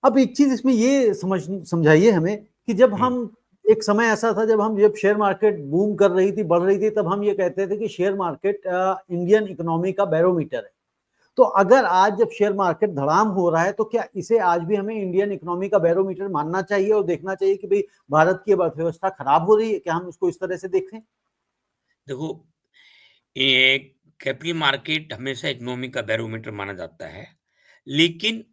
अब एक चीज इसमें ये समझाइए हमें कि जब हम्म, हम एक समय ऐसा था जब शेयर मार्केट बूम कर रही थी, बढ़ रही थी, तब हम ये कहते थे कि शेयर मार्केट इंडियन इकोनॉमी का बैरोमीटर है। तो अगर आज जब शेयर मार्केट धड़ाम हो रहा है, तो क्या इसे आज भी हमें इंडियन इकोनॉमी का बैरोमीटर मानना चाहिए और देखना चाहिए कि भाई भारत की अर्थव्यवस्था खराब हो रही है? क्या हम उसको इस तरह से देखें? देखो, ये कैपिटल मार्केट हमेशा इकोनॉमी का बैरोमीटर माना जाता है, लेकिन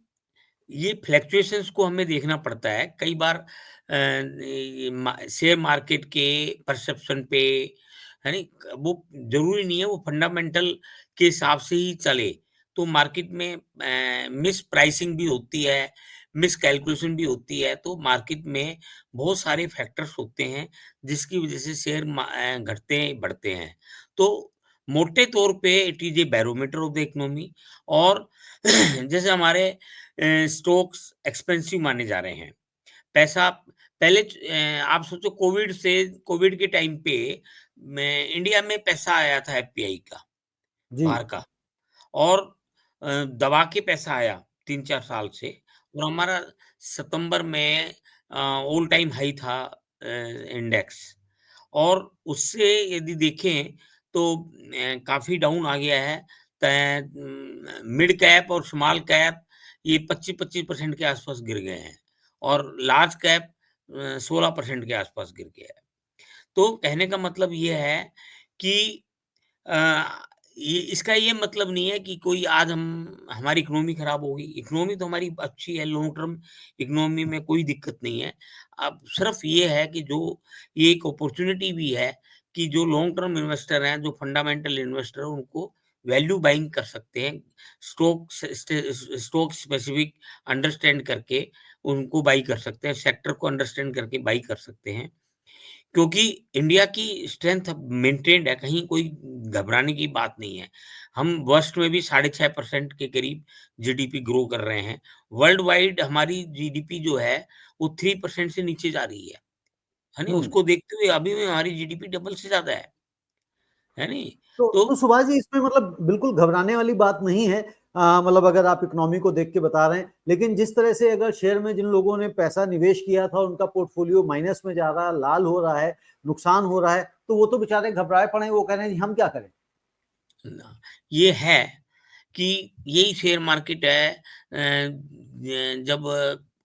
ये फ्लक्चुएशंस को हमें देखना पड़ता है। कई बार शेयर मार्केट के परसेप्शन पे, है नी, वो जरूरी नहीं है वो फंडामेंटल के हिसाब से ही चले। तो मार्केट में मिस प्राइसिंग भी होती है, मिस कैलकुलेशन भी होती है। तो मार्केट में बहुत सारे फैक्टर्स होते हैं जिसकी वजह से शेयर घटते बढ़ते हैं। तो मोटे तौर पे it is a barometer of the economy. और जैसे हमारे स्टॉक्स एक्सपेंसिव माने जा रहे हैं। पैसा पहले आप सोचो, कोविड के टाइम पे में इंडिया में पैसा आया था एफपीआई का, जी। बाहर का। और दबा के पैसा आया 3-4 साल से। और हमारा सितंबर में ऑल टाइम हाई था इंडेक्स। और उससे यदि देखें तो काफ़ी डाउन आ गया है। मिड कैप और स्मॉल कैप ये 25-25% के आसपास गिर गए हैं। और लार्ज कैप 16% के आसपास गिर गया है। तो कहने का मतलब ये है कि अ, ये इसका ये मतलब नहीं है कि कोई आज हम हमारी इकोनॉमी खराब होगी। इकोनॉमी तो हमारी अच्छी है, लॉन्ग टर्म इकोनॉमी में कोई दिक्कत नहीं है। अब सिर्फ ये है कि जो ये एक अपॉर्च्युनिटी भी है कि जो लॉन्ग टर्म इन्वेस्टर हैं, जो फंडामेंटल इन्वेस्टर हैं, उनको वैल्यू बाइंग कर सकते हैं। स्टॉक स्पेसिफिक अंडरस्टैंड करके उनको बाई कर सकते हैं, सेक्टर को अंडरस्टैंड करके बाई कर सकते हैं। क्योंकि इंडिया की स्ट्रेंथ मेंटेन्ड है, कहीं कोई घबराने की बात नहीं है। हम वर्स्ट में भी 6.5% के करीब जीडीपी ग्रो कर रहे हैं। वर्ल्ड वाइड हमारी जीडीपी जो है, वो 3% से नीचे जा रही है नी? हम्म। उसको देखते हुए अभी भी हमारी जीडीपी डबल से ज़्यादा है नी? तो तो सुभाष जी, इसमें मतलब बिल्कुल घबराने वाली बात नहीं है। मतलब अगर आप इकोनॉमी को देख के बता रहे हैं, लेकिन जिस तरह से अगर शेयर में जिन लोगों ने पैसा निवेश किया था, उनका पोर्टफोलियो माइनस में जा रहा है, लाल हो रहा है, नुकसान हो रहा है, तो वो तो बेचारे घबराए पड़े हैं, वो कह रहे हैं जी हम क्या करें? ये है कि यही शेयर मार्केट है। जब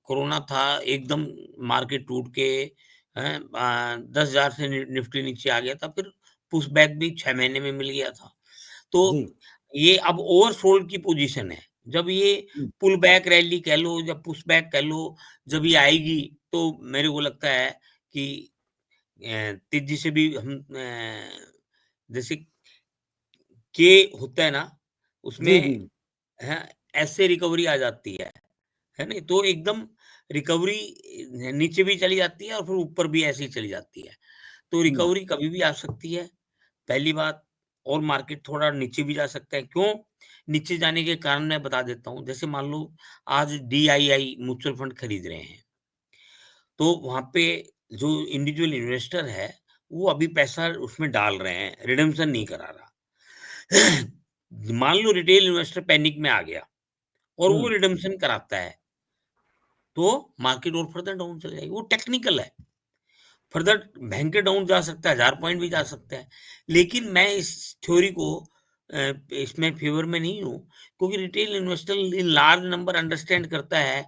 कोरोना था, एकदम मार्केट टूट के 10,000 से निफ्टी नीचे आ गया था। फिर पुश बैक भी 6 महीने में मिल गया था। तो जी। ये अब ओवरसोल्ड की पोजीशन है। जब ये हम्म। पुल बैक रैली कह लो या पुश बैक कह लो, जब ये आएगी तो मेरे को लगता है कि तेजी से भी हम जैसे के होता है ना, जी। जी। उसमें है, ऐसे रिकवरी आ जाती है नहीं? तो एकदम रिकवरी नीचे भी चली जाती है और फिर ऊपर भी ऐसे ही चली जाती है। तो हम्म। रिकवरी कभी भी आ सकती है, पहली बात। और मार्केट थोड़ा नीचे भी जा सकता है। क्यों? नीचे जाने के कारण मैं बता देता हूँ। जैसे मान लो आज डीआईआई म्यूचुअल फंड खरीद रहे हैं, तो वहाँ पे जो इंडिविजुअल इन्वेस्टर है, वो अभी पैसा उसमें डाल रहे हैं, रिडेम्पशन नहीं करा रहा। मान लो रिटेल इन्वेस्टर पैनिक में आ गया और वो हम्म। रिडेम्पशन कराता है, तो मार्केट और फर्दर डाउन चले जाएगी। वो टेक्निकल है। फर्दर भयंकर डाउन जा सकता है, 1000 पॉइंट भी जा सकता है। लेकिन मैं इस थ्योरी को इसमें फेवर में नहीं हूँ, क्योंकि retail investor in large number understand करता है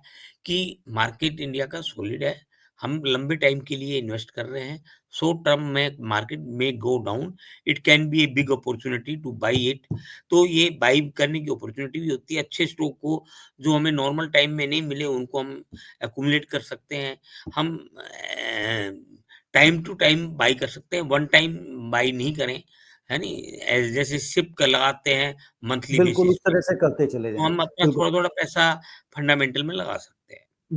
कि मार्केट इंडिया का सॉलिड है। हम लंबे टाइम के लिए इन्वेस्ट कर रहे हैं। शॉर्ट टर्म में मार्केट में go down, it can be a big opportunity two by it. तो ये बाई करने की अपॉर्चुनिटी भी होती है। अच्छे स्टॉक को जो हमें नॉर्मल टाइम में नहीं मिले, उनको हम एक्यूमुलेट कर सकते हैं। हम टाइम टू टाइम बाई कर सकते हैं, वन टाइम बाई नहीं करें, है नी? जैसे सिप का लगाते हैं मंथली बिल्कुल बेसिस उस पे, तरह से करते चले तो जाएं। हम अपना बिल्कुल। थोड़ा-थोड़ा पैसा फंडामेंटल में लगा सकते हैं।